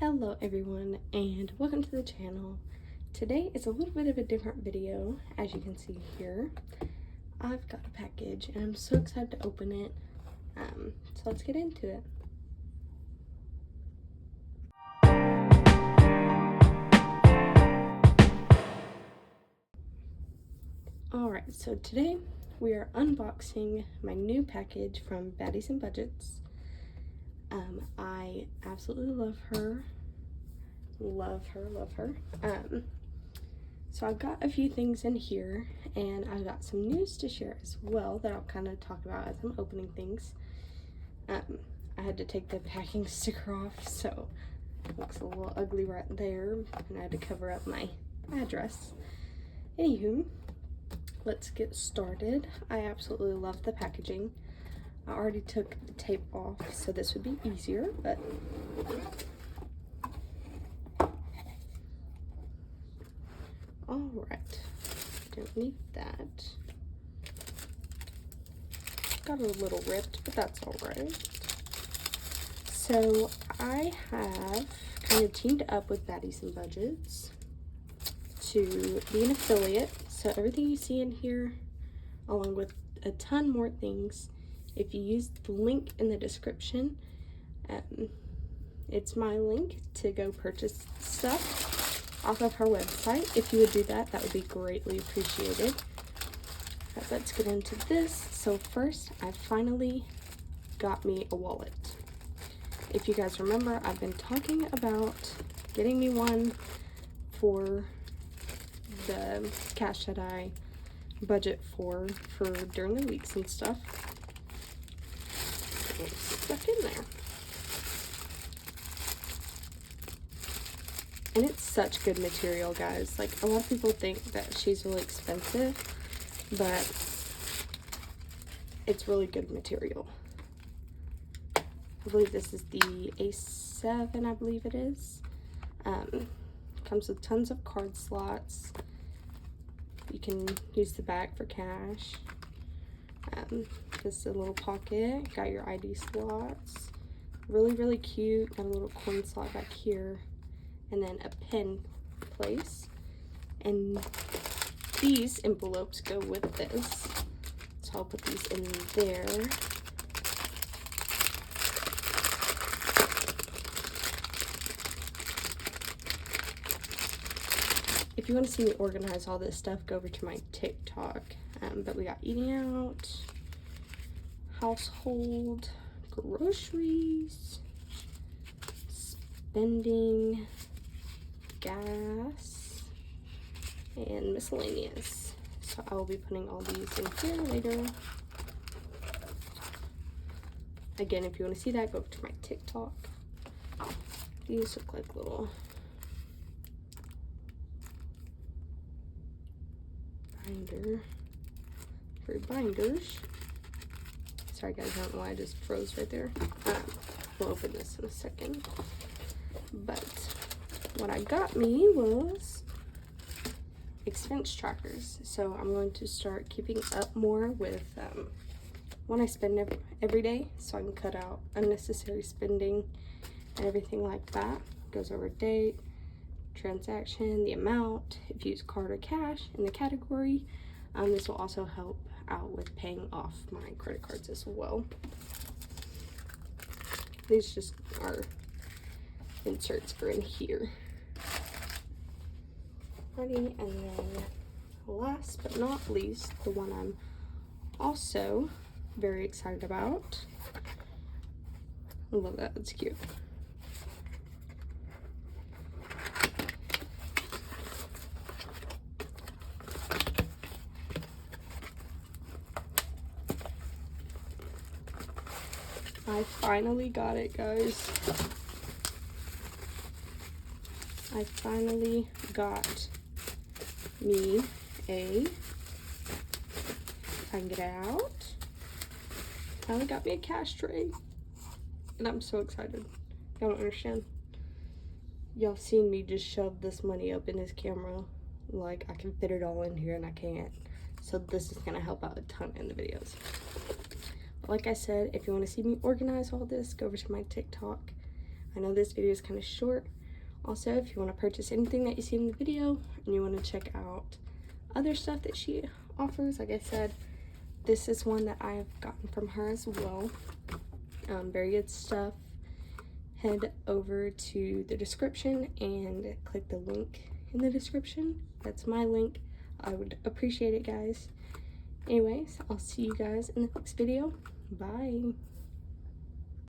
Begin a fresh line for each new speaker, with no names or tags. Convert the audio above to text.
Hello everyone and welcome to the channel. Today is a little bit of a different video. As you can see here, I've got a package and I'm so excited to open it. So let's get into it. Alright, so today we are unboxing my new package from Baddies and Budgets. I absolutely love her. Love her. So I've got a few things in here, and I've got some news to share as well that I'll kind of talk about as I'm opening things. I had to take the packing sticker off, so it looks a little ugly right there, and I had to cover up my address. Anywho, let's get started. I absolutely love the packaging. I already took the tape off, so this would be easier, but alright, don't need that. Got a little ripped, but that's alright. So I have kind of teamed up with Baddies and Budgets to be an affiliate. So everything you see in here, along with a ton more things, if you use the link in the description, it's my link to go purchase stuff off of her website. If you would do that, that would be greatly appreciated. But let's get into this. So first, I finally got me a wallet. If you guys remember, I've been talking about getting me one for the cash that I budget for during the weeks and stuff. It's stuck in there. And it's such good material, guys. Like, a lot of people think that she's really expensive, but it's really good material. I believe this is the A7, I believe it is. Comes with tons of card slots. You can use the back for cash. This is a little pocket. Got your ID slots. Really cute. Got a little coin slot back here. And then a pen place. And these envelopes go with this. So I'll put these in there. If you want to see me organize all this stuff, go over to my TikTok. But we got eating out, household, groceries, spending, gas, and miscellaneous. So I will be putting all these in here later. Again, if you want to see that, go over to my TikTok. These look like little binder for binders. Sorry guys, I don't know why I just froze right there. We'll open this in a second. But what I got me was expense trackers. So I'm going to start keeping up more with what I spend every day, so I can cut out unnecessary spending and everything like that. Goes over date, transaction, the amount, if you use card or cash in the category. This will also help out with paying off my credit cards as well. These just are inserts for in here. Ready, and then last but not least, the one I'm also very excited about. I love that, it's cute. I finally got it, guys. I finally got me if I can get it out, finally got me a cash tray. And I'm so excited. Y'all don't understand. Y'all seen me just shove this money up in this camera. Like, I can fit it all in here and I can't. So this is gonna help out a ton in the videos. Like I said, if you want to see me organize all this, go over to my TikTok. I know this video is kind of short. Also, if you want to purchase anything that you see in the video and you want to check out other stuff that she offers, like I said, this is one that I have gotten from her as well. Very good stuff. Head over to the description and click the link in the description. That's my link. I would appreciate it, guys. Anyways, I'll see you guys in the next video. Bye.